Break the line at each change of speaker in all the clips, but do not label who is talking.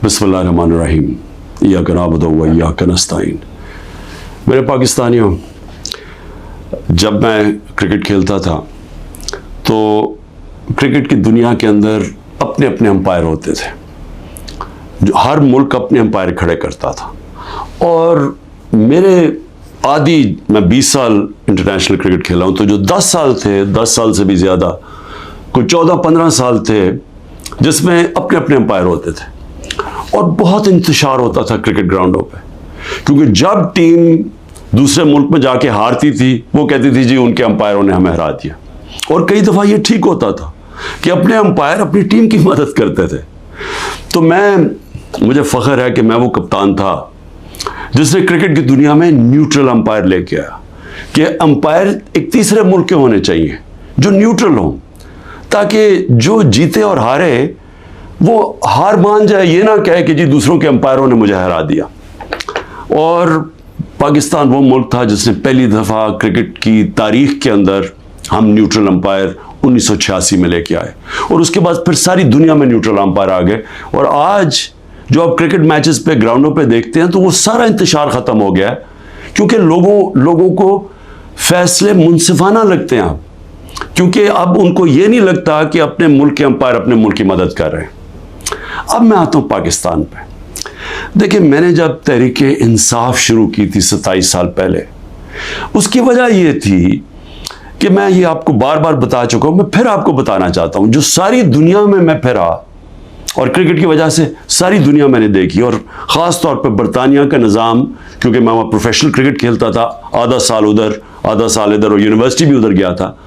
बिस्मिल्लाहिर्रहमानिर्रहीम इय्याका नअबुदु व इय्याका नस्तईन। मेरे पाकिस्तानियों, जब मैं क्रिकेट खेलता था तो क्रिकेट की दुनिया के अंदर अपने अपने अंपायर होते थे, जो हर मुल्क अपने अंपायर खड़े करता था। और मेरे मैं 20 साल इंटरनेशनल क्रिकेट खेला हूँ, तो जो 10 साल थे, 10 साल से भी ज़्यादा, कुछ 14-15 साल थे जिसमें अपने अपने अंपायर होते थे और बहुत इंतशार होता था क्रिकेट ग्राउंडों पे, क्योंकि जब टीम दूसरे मुल्क में जाके हारती थी वो कहती थी जी उनके अंपायरों ने हमें हरा दिया। और कई दफ़ा ये ठीक होता था कि अपने अंपायर अपनी टीम की मदद करते थे। तो मुझे फ़ख्र है कि मैं वो कप्तान था जिसने क्रिकेट की दुनिया में न्यूट्रल अंपायर लेके आया कि अंपायर एक तीसरे मुल्क के होने चाहिए जो न्यूट्रल हों, ताकि जो जीते और हारे वो हार मान जाए, ये ना कहे कि जी दूसरों के अंपायरों ने मुझे हरा दिया। और पाकिस्तान वो मुल्क था जिसने पहली दफ़ा क्रिकेट की तारीख के अंदर हम न्यूट्रल अंपायर 1986 में लेके आए, और उसके बाद फिर सारी दुनिया में न्यूट्रल अंपायर आ गए। और आज जो आप क्रिकेट मैचेस पे ग्राउंडों पे देखते हैं तो वो सारा इंतशार ख़त्म हो गया है, क्योंकि लोगों को फैसले मुनसिफाना लगते हैं अब, क्योंकि अब उनको ये नहीं लगता कि अपने मुल्क के अंपायर अपने मुल्क की मदद कर रहे हैं। अब मैं आता हूँ पाकिस्तान पे। देखिए, मैंने जब तहरीके इंसाफ शुरू की थी 27 साल पहले, उसकी वजह ये थी कि मैं ये आपको बार बार बता चुका हूँ, मैं फिर आपको बताना चाहता हूँ। जो सारी दुनिया में मैं फिरा और क्रिकेट की वजह से सारी दुनिया मैंने देखी, और ख़ास तौर पे बरतानिया का निज़ाम, क्योंकि मैं वहाँ प्रोफेशनल क्रिकेट खेलता था, आधा साल उधर आधा साल इधर, और यूनिवर्सिटी भी उधर गया था।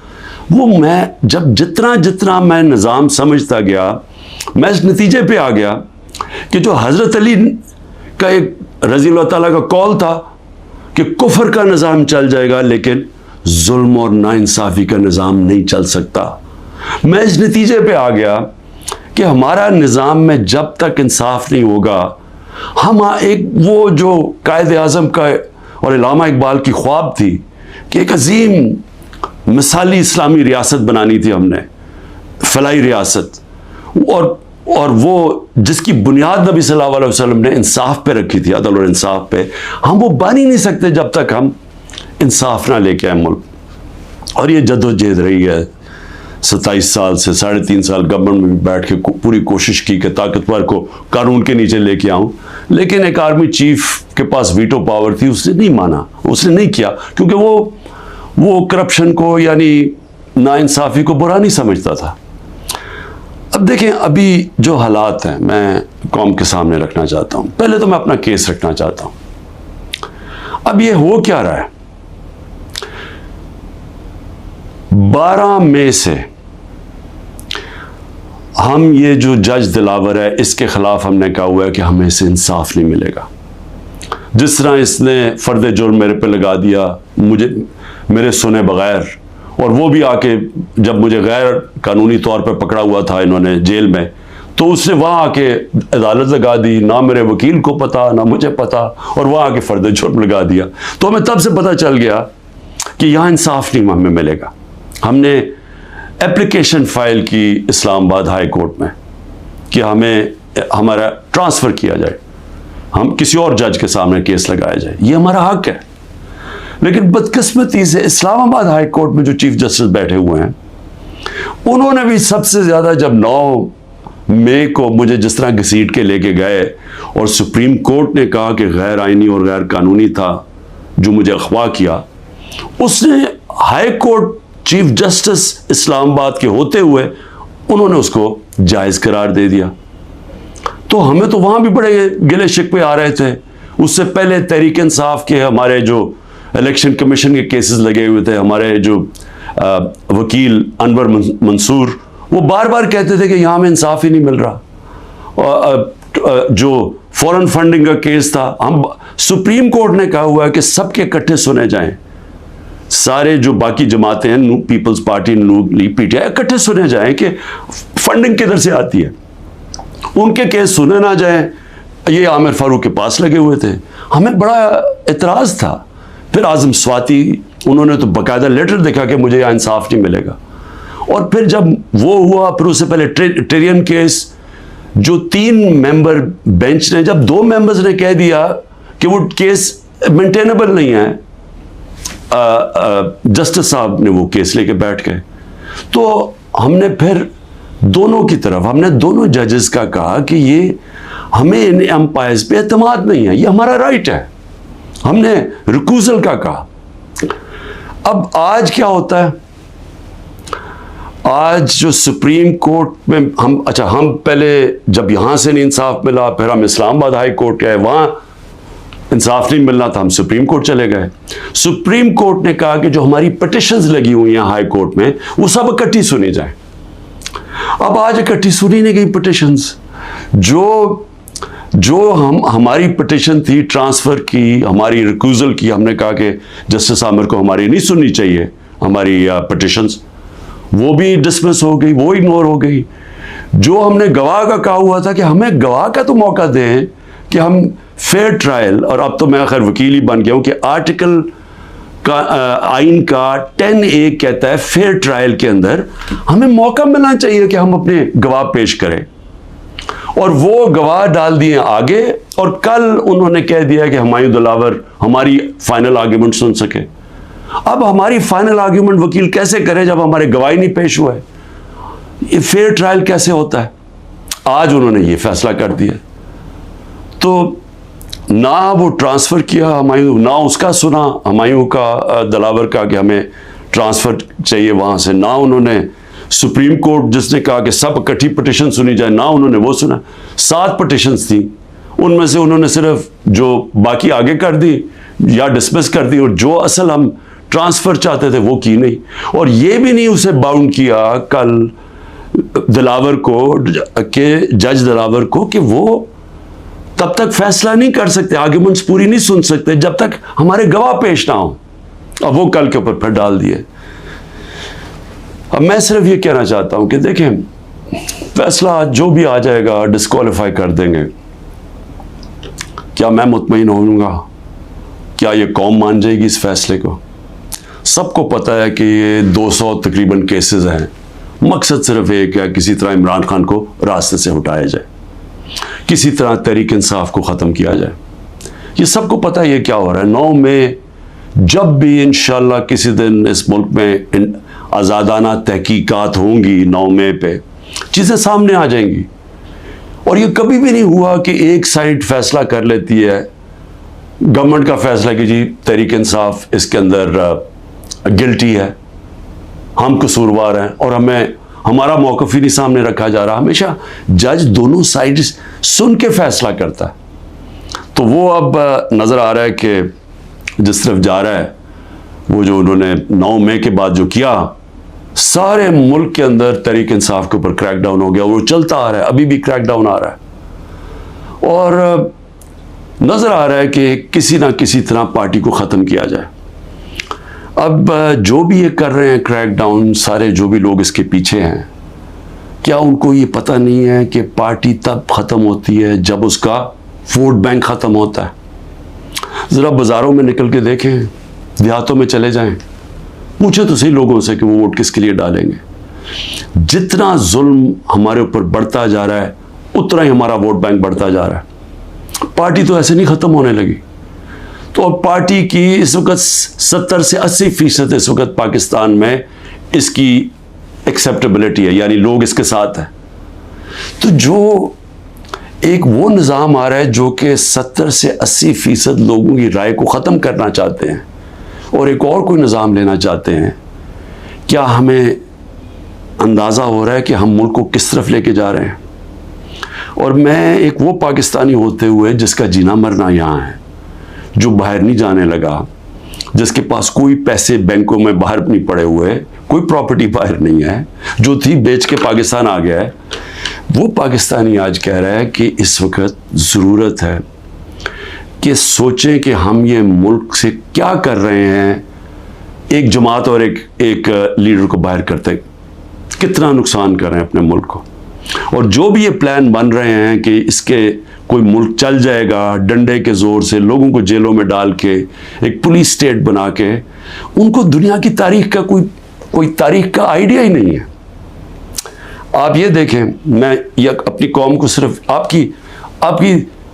वो मैं जब जितना मैं निज़ाम समझता गया, मैं इस नतीजे पे आ गया कि जो हज़रत अली का एक रज़ी अल्लाह ताला का कौल था कि कुफ्र का निज़ाम चल जाएगा लेकिन जुल्म और नाइंसाफ़ी का निज़ाम नहीं चल सकता, मैं इस नतीजे पे आ गया कि हमारा निज़ाम में जब तक इंसाफ नहीं होगा, हम एक वो जो कायद आज़म का और इल्लामा इकबाल की ख्वाब थी कि एक अजीम मिसाली इस्लामी रियासत बनानी थी हमने, फलाई रियासत, और वो जिसकी बुनियाद नबी सल्लल्लाहु अलैहि वसल्लम ने इंसाफ पे रखी थी, अदल और इंसाफ पे, हम वो बन ही नहीं सकते जब तक हम इंसाफ ना लेके आए मुल्क। और ये जद्दोजहद रही है 27 साल से। 3.5 साल गवर्नमेंट में बैठ के पूरी कोशिश की कि ताकतवर को कानून के नीचे लेके आऊं, लेकिन एक आर्मी चीफ के पास वीटो पावर थी, उसने नहीं माना, उसने नहीं किया, क्योंकि वो करप्शन को यानी नाइंसाफ़ी को बुरा नहीं समझता था। अब देखें, अभी जो हालात हैं मैं कौम के सामने रखना चाहता हूं। पहले तो मैं अपना केस रखना चाहता हूं। अब ये हो क्या रहा है, 12 मई से हम ये जो जज दिलावर है इसके खिलाफ हमने कहा हुआ है कि हमें इसे इंसाफ नहीं मिलेगा। जिस तरह इसने फर्द जुर्म मेरे पे लगा दिया, मेरे सुने बगैर, और वो भी आके जब मुझे गैर कानूनी तौर पे पकड़ा हुआ था इन्होंने जेल में, तो उसने वहाँ आके अदालत लगा दी, ना मेरे वकील को पता ना मुझे पता, और वहाँ आके फर्द जुर्म लगा दिया। तो हमें तब से पता चल गया कि यहाँ इंसाफ नहीं हमें मिलेगा। हमने एप्लीकेशन फाइल की इस्लामाबाद हाई कोर्ट में कि हमें हमारा ट्रांसफ़र किया जाए, हम किसी और जज के सामने केस लगाया जाए, ये हमारा हक है। लेकिन बदकिस्मती से इस्लामाबाद हाई कोर्ट में जो चीफ जस्टिस बैठे हुए हैं, उन्होंने भी सबसे ज़्यादा, जब 9 मई को मुझे जिस तरह घसीट के लेके गए और सुप्रीम कोर्ट ने कहा कि गैर आइनी और गैर कानूनी था जो मुझे अगवा किया, उसने high court chief justice Islamabad के होते हुए उन्होंने उसको जायज़ करार दे दिया। तो हमें तो वहाँ भी बड़े गिले शिकवे आ रहे थे। उससे पहले तहरीक इंसाफ के हमारे जो इलेक्शन कमीशन के केसेस लगे हुए थे, हमारे जो वकील अनवर मंसूर, वो बार बार कहते थे कि यहाँ में इंसाफ ही नहीं मिल रहा। जो फॉरेन फंडिंग का केस था, हम सुप्रीम कोर्ट ने कहा हुआ है कि सबके इकट्ठे सुने जाएं, सारे जो बाकी जमातें हैं, पीपल्स पार्टी, नून लीग, पीटीआई, इकट्ठे सुने जाएं कि फंडिंग किधर से आती है, उनके केस सुने ना जाएं। ये आमिर फारूक के पास लगे हुए थे, हमें बड़ा एतराज़ था। फिर आज़म स्वाति, उन्होंने तो बाकायदा लेटर देखा कि मुझे यहाँ इंसाफ नहीं मिलेगा। और फिर जब वो हुआ, फिर उससे पहले टेरियन केस, जो 3 मेंबर बेंच ने, जब 2 मेंबर्स ने कह दिया कि वो केस मेंटेनेबल नहीं है, जस्टिस साहब ने वो केस लेके बैठ गए। तो हमने फिर दोनों की तरफ, हमने दोनों जजेस का कहा कि ये हमें इन एम्पायर्स पे एतमाद नहीं है, ये हमारा राइट है। हमने रिक्यूजल का कहा। अब आज क्या होता है, आज जो सुप्रीम कोर्ट में हम पहले जब यहां से नहीं इंसाफ मिला, फिर हम इस्लामाबाद हाई कोर्ट गए, वहां इंसाफ नहीं मिलना था, हम सुप्रीम कोर्ट चले गए। सुप्रीम कोर्ट ने कहा कि जो हमारी पिटिशंस लगी हुई हैं हाई कोर्ट में, वो सब इकट्ठी सुनी जाए। अब आज इकट्ठी सुनी नहीं गई पिटिशंस। जो हमारी पिटिशन थी ट्रांसफर की, हमारी रिक्यूजल की, हमने कहा कि जस्टिस आमिर को हमारी नहीं सुननी चाहिए हमारी पिटिशंस, वो भी डिसमिस हो गई, वो इग्नोर हो गई। जो हमने गवाह का कहा हुआ था कि हमें गवाह का तो मौका दें कि हम फेयर ट्रायल, और अब तो मैं खैर वकील ही बन गया हूं कि आर्टिकल का आइन का 10A कहता है फेयर ट्रायल के अंदर हमें मौका मिलना चाहिए कि हम अपने गवाह पेश करें। और वो गवाह डाल दिए आगे, और कल उन्होंने कह दिया कि हुमायूं दिलावर हमारी फाइनल आर्ग्यूमेंट सुन सके। अब हमारी फाइनल आर्ग्यूमेंट वकील कैसे करे जब हमारे गवाही नहीं पेश हुआ है? ये फेयर ट्रायल कैसे होता है? आज उन्होंने ये फैसला कर दिया। तो ना वो ट्रांसफर किया हुमायूं, ना उसका सुना हुमायूं का दिलावर का कि हमें ट्रांसफर चाहिए वहां से, ना उन्होंने सुप्रीम कोर्ट जिसने कहा कि सब इकट्ठी पिटिशन सुनी जाए, ना उन्होंने वो सुना। 7 पिटिशंस थी, उनमें से उन्होंने सिर्फ जो बाकी आगे कर दी या डिसमिस कर दी, और जो असल हम ट्रांसफर चाहते थे वो की नहीं। और ये भी नहीं उसे बाउंड किया कल दिलावर को, के जज दिलावर को, कि वो तब तक फैसला नहीं कर सकते, आर्ग्यूमेंट्स पूरी नहीं सुन सकते जब तक हमारे गवाह पेश ना हो। अब वो कल के ऊपर फिर डाल दिए। अब मैं सिर्फ ये कहना चाहता हूं कि देखें, फैसला जो भी आ जाएगा डिस्क्वालीफाई कर देंगे। क्या मैं मुतमईन होऊंगा? क्या ये कौम मान जाएगी इस फैसले को? सबको पता है कि ये 200 तकरीबन केसेस हैं। मकसद सिर्फ एक है, किसी तरह इमरान खान को रास्ते से हटाया जाए, किसी तरह तहरीक इंसाफ को ख़त्म किया जाए। ये सबको पता है ये क्या हो रहा है। 9 मई जब भी इंशाल्लाह किसी दिन इस मुल्क में आज़ादाना तहकीकात होंगी, 9 मई पे चीज़ें सामने आ जाएंगी। और ये कभी भी नहीं हुआ कि एक साइड फैसला कर लेती है, गवर्नमेंट का फैसला कि जी तहरीक इंसाफ इसके अंदर गिल्टी है, हम कसूरवार हैं, और हमें हमारा मौक़िफ़ ही नहीं सामने रखा जा रहा। हमेशा जज दोनों साइड सुन के फैसला करता है। तो वो अब नज़र आ रहा है कि जिस तरफ जा रहा है, वो जो उन्होंने 9 मई के बाद जो किया, सारे मुल्क के अंदर तहरीक इंसाफ के ऊपर क्रैकडाउन हो गया। वो चलता आ रहा है, अभी भी क्रैकडाउन आ रहा है, और नज़र आ रहा है कि किसी ना किसी तरह पार्टी को ख़त्म किया जाए। अब जो भी ये कर रहे हैं क्रैकडाउन, सारे जो भी लोग इसके पीछे हैं, क्या उनको ये पता नहीं है कि पार्टी तब ख़त्म होती है जब उसका वोट बैंक ख़त्म होता है? ज़रा बाज़ारों में निकल के देखें, देहातों में चले जाएं, पूछे तो सही लोगों से कि वो वोट किसके लिए डालेंगे। जितना जुल्म हमारे ऊपर बढ़ता जा रहा है, उतना ही हमारा वोट बैंक बढ़ता जा रहा है। पार्टी तो ऐसे नहीं ख़त्म होने लगी। तो अब पार्टी की इस वक्त 70 से 80% इस वक्त पाकिस्तान में इसकी एक्सेप्टेबिलिटी है, यानी लोग इसके साथ हैं। तो जो एक वो निज़ाम आ रहा है जो कि 70 से 80% लोगों की राय को ख़त्म करना चाहते हैं, और एक और कोई निज़ाम लेना चाहते हैं। क्या हमें अंदाज़ा हो रहा है कि हम मुल्क को किस तरफ लेके जा रहे हैं? और मैं एक वो पाकिस्तानी होते हुए जिसका जीना मरना यहाँ है, जो बाहर नहीं जाने लगा, जिसके पास कोई पैसे बैंकों में बाहर नहीं पड़े हुए, कोई प्रॉपर्टी बाहर नहीं है, जो थी बेच के पाकिस्तान आ गया है, वो पाकिस्तानी आज कह रहा है कि इस वक्त ज़रूरत है कि सोचें कि हम ये मुल्क से क्या कर रहे हैं। एक जमात और एक लीडर को बाहर करते कितना नुकसान कर रहे हैं अपने मुल्क को। और जो भी ये प्लान बन रहे हैं कि इसके कोई मुल्क चल जाएगा डंडे के ज़ोर से, लोगों को जेलों में डाल के, एक पुलिस स्टेट बना के, उनको दुनिया की तारीख का कोई तारीख का आइडिया ही नहीं है। आप ये देखें, मैं ये अपनी कौम को सिर्फ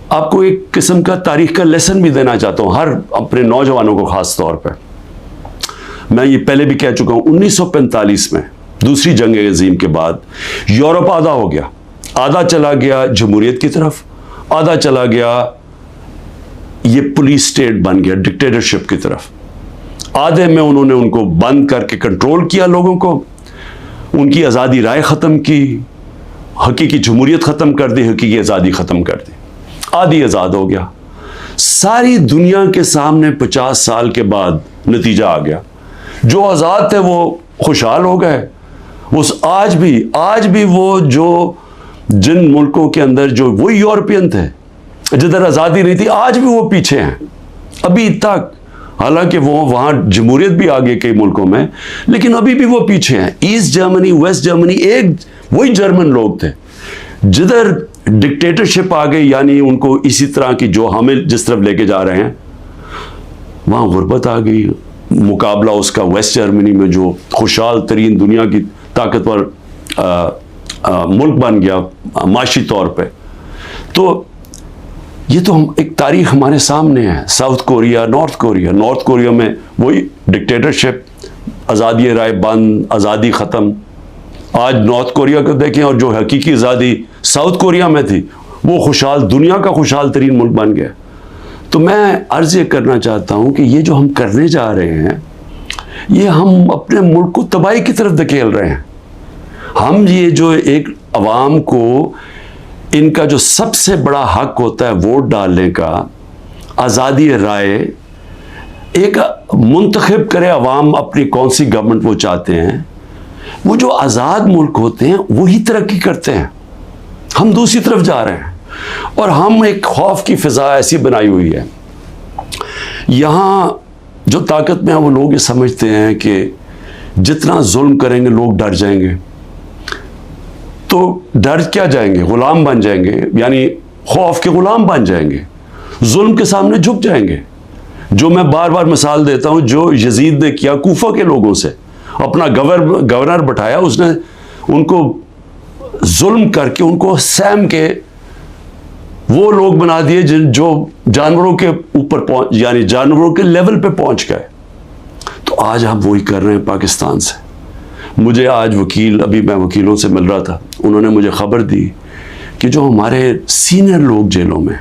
आपको एक किस्म का तारीख का लेसन भी देना चाहता हूँ, हर अपने नौजवानों को खास तौर पे। मैं ये पहले भी कह चुका हूँ, 1945 में दूसरी जंग अज़ीम के बाद यूरोप आधा हो गया, आधा चला गया जमहूरियत की तरफ, आधा चला गया ये पुलिस स्टेट बन गया, डिक्टेटरशिप की तरफ। आधे में उन्होंने उनको बंद करके कंट्रोल किया, लोगों को उनकी आज़ादी राय ख़त्म की, हकीकी जमहूरियत ख़त्म कर दी, हकीकी आज़ादी ख़त्म कर दी, आधी आज़ाद हो गया। सारी दुनिया के सामने 50 साल के बाद नतीजा आ गया, जो आज़ाद थे वो खुशहाल हो गए। उस आज भी वो जो जिन मुल्कों के अंदर जो वो यूरोपियन थे जिधर आज़ादी नहीं थी, आज भी वो पीछे हैं अभी तक। हालांकि वो वहाँ जमहूरियत भी आ गई कई मुल्कों में, लेकिन अभी भी वो पीछे हैं। ईस्ट जर्मनी, वेस्ट जर्मनी, एक वही जर्मन लोग थे। जिधर डिक्टेटरशिप आ गई, यानी उनको इसी तरह की जो हमें जिस तरफ लेके जा रहे हैं, वहाँ गुर्बत आ गई। मुकाबला उसका वेस्ट जर्मनी में जो खुशहाल तरीन दुनिया की ताकतवर मुल्क बन गया माशी तौर पे। तो ये तो हम एक तारीख हमारे सामने है। साउथ कोरिया, नॉर्थ कोरिया में वही डिक्टेटरशिप, आज़ादी राय बंद, आज़ादी ख़त्म। आज नॉर्थ कोरिया को देखें, और जो हकीकी आज़ादी साउथ कोरिया में थी, वो खुशहाल दुनिया का खुशहाल तरीन मुल्क बन गया। तो मैं अर्ज़ ये करना चाहता हूँ कि ये जो हम करने जा रहे हैं, ये हम अपने मुल्क को तबाही की तरफ धकेल रहे हैं। हम ये जो एक अवाम को इनका जो सबसे बड़ा हक होता है वोट डालने का, आज़ादी राय, एक मुंतखब करे अवाम अपनी कौन सी गवर्नमेंट वो चाहते हैं। वो जो आज़ाद मुल्क होते हैं वही तरक्की करते हैं, हम दूसरी तरफ जा रहे हैं। और हम एक खौफ की फ़िज़ा ऐसी बनाई हुई है, यहाँ जो ताकत में है वो लोग ये समझते हैं कि जितना जुल्म करेंगे लोग डर जाएंगे। तो डर क्या जाएंगे, गुलाम बन जाएंगे, यानी खौफ के गुलाम बन जाएंगे, जुल्म के सामने झुक जाएंगे। जो मैं बार बार मिसाल देता हूँ, जो यजीद ने किया कूफा के लोगों से, अपना गवर्नर बैठाया, उसने उनको जुल्म करके उनको सैम के वो लोग बना दिए जो जानवरों के ऊपर पहुंच, यानी जानवरों के लेवल पे पहुंच गए। तो आज हम वही कर रहे हैं पाकिस्तान से। मुझे आज अभी मैं वकीलों से मिल रहा था, उन्होंने मुझे खबर दी कि जो हमारे सीनियर लोग जेलों में,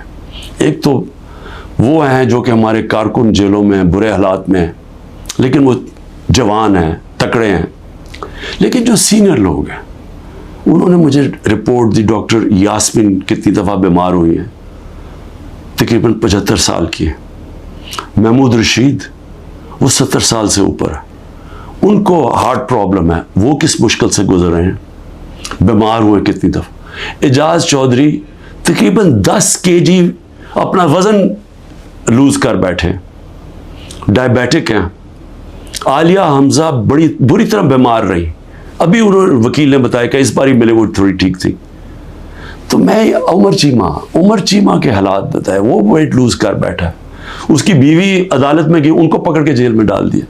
एक तो वो हैं जो कि हमारे कारकुन जेलों में बुरे हालात में हैं, लेकिन वो जवान हैं, तकड़े हैं, लेकिन जो सीनियर लोग हैं उन्होंने मुझे रिपोर्ट दी, डॉक्टर यास्मीन कितनी दफ़ा बीमार हुई हैं, तकरीबन 75 साल की है। महमूद रशीद वो 70 साल से ऊपर है, उनको हार्ट प्रॉब्लम है, वो किस मुश्किल से गुजर रहे हैं, बीमार हुए कितनी दफ़ा। एजाज चौधरी तकरीबन 10 kg अपना वज़न लूज़ कर बैठे, डायबिटिक हैं। आलिया हमजा बड़ी बुरी तरह बीमार रही, अभी उन्होंने वकील ने बताया कि इस बार ही मिले वो थोड़ी ठीक थी। तो मैं उमर चीमा के हालात बताए, वो वेट लूज़ कर बैठा है, उसकी बीवी अदालत में गई, उनको पकड़ के जेल में डाल दिया।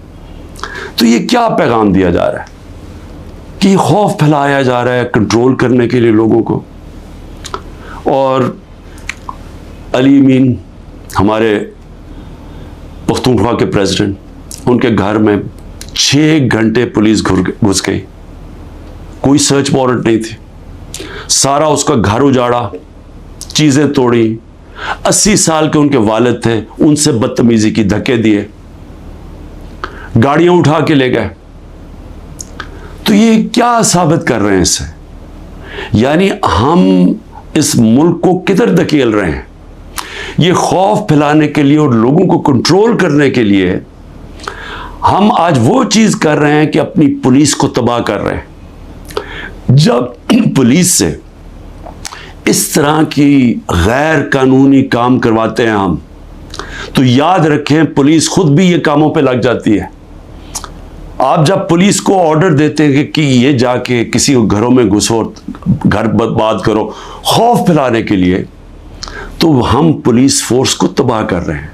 तो ये क्या पैगाम दिया जा रहा है कि खौफ फैलाया जा रहा है कंट्रोल करने के लिए लोगों को। और अली अमीन हमारे पख्तूनख्वा के प्रेसिडेंट, उनके घर में 6 घंटे पुलिस घुस गई, कोई सर्च वारंट नहीं थी, सारा उसका घर उजाड़ा, चीज़ें तोड़ी। 80 साल के उनके वालिद थे, उनसे बदतमीजी की, धक्के दिए, गाड़ियां उठा के ले गए। तो ये क्या साबित कर रहे हैं इससे, यानी हम इस मुल्क को किधर धकेल रहे हैं। ये खौफ फैलाने के लिए और लोगों को कंट्रोल करने के लिए हम आज वो चीज़ कर रहे हैं कि अपनी पुलिस को तबाह कर रहे हैं। जब पुलिस से इस तरह की गैर कानूनी काम करवाते हैं हम, तो याद रखें पुलिस खुद भी ये कामों पे लग जाती है। आप जब पुलिस को ऑर्डर देते हैं कि ये जाके किसी घरों में घुसो, घर बर्बाद करो, खौफ फैलाने के लिए, तो हम पुलिस फोर्स को तबाह कर रहे हैं।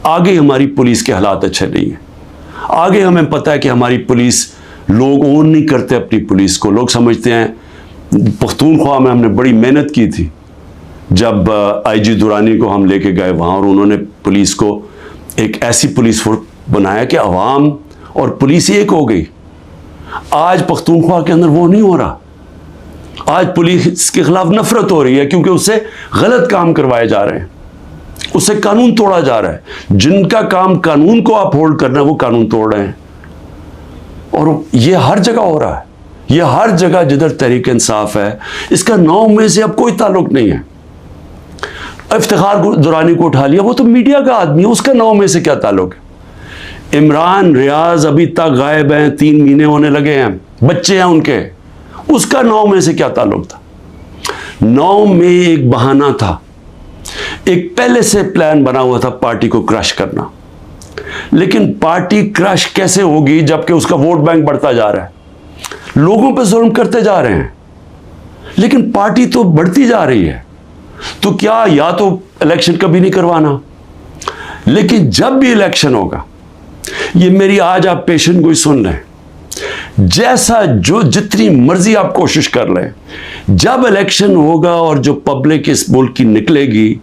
आगे हमारी पुलिस के हालात अच्छे नहीं हैं। आगे हमें पता है कि हमारी पुलिस, लोग ओन नहीं करते अपनी पुलिस को, लोग समझते हैं पख्तूनख्वा में हमने बड़ी मेहनत की थी। जब आईजी दुरानी को हम लेके गए वहाँ, और उन्होंने पुलिस को एक ऐसी पुलिस फोर्स बनाया कि अवाम और पुलिस एक हो गई। आज पख्तूनख्वा के अंदर वो नहीं हो रहा। आज पुलिस के खिलाफ नफरत हो रही है क्योंकि उससे गलत काम करवाए जा रहे हैं, उससे कानून तोड़ा जा रहा है। जिनका काम कानून को आप होल्ड करना, वो कानून तोड़ रहे हैं। और ये हर जगह हो रहा है, ये हर जगह जिधर तहरीक इंसाफ है। इसका 9 में से अब कोई ताल्लुक नहीं है। इफ्तिखार दुरानी को उठा लिया, वो तो मीडिया का आदमी है, उसका 9 में से क्या ताल्लुक है। इमरान रियाज अभी तक गायब हैं, 3 महीने होने लगे हैं, बच्चे हैं उनके, उसका 9 में से क्या ताल्लुक था। 9 में एक बहाना था, एक पहले से प्लान बना हुआ था पार्टी को क्रश करना। लेकिन पार्टी क्रश कैसे होगी जबकि उसका वोट बैंक बढ़ता जा रहा है, लोगों पर जुल्म करते जा रहे हैं, लेकिन पार्टी तो बढ़ती जा रही है। तो क्या, या तो इलेक्शन कभी नहीं करवाना, लेकिन जब भी इलेक्शन होगा, ये मेरी आज आप पेशेंट को सुन लें, जैसा जो जितनी मर्जी आप कोशिश कर लें, जब इलेक्शन होगा और जो पब्लिक इस मुल्क की निकलेगी,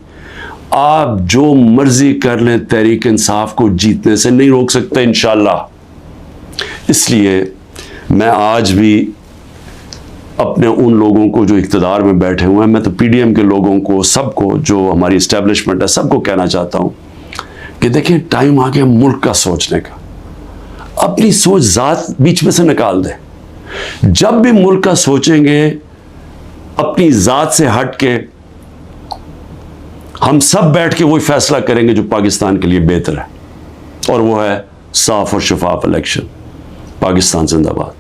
आप जो मर्जी कर लें, तहरीक इंसाफ को जीतने से नहीं रोक सकते इंशाअल्लाह। इसलिए मैं आज भी अपने उन लोगों को जो इक़्तिदार में बैठे हुए हैं, मैं तो पीडीएम के लोगों को, सबको, जो हमारी इस्टेब्लिशमेंट है, सबको कहना चाहता हूं कि देखिए, टाइम आ गया मुल्क का सोचने का। अपनी सोच जात बीच में से निकाल दें। जब भी मुल्क का सोचेंगे अपनी जात से हट के, हम सब बैठ के वही फैसला करेंगे जो पाकिस्तान के लिए बेहतर है, और वो है साफ और शफाफ इलेक्शन। पाकिस्तान जिंदाबाद।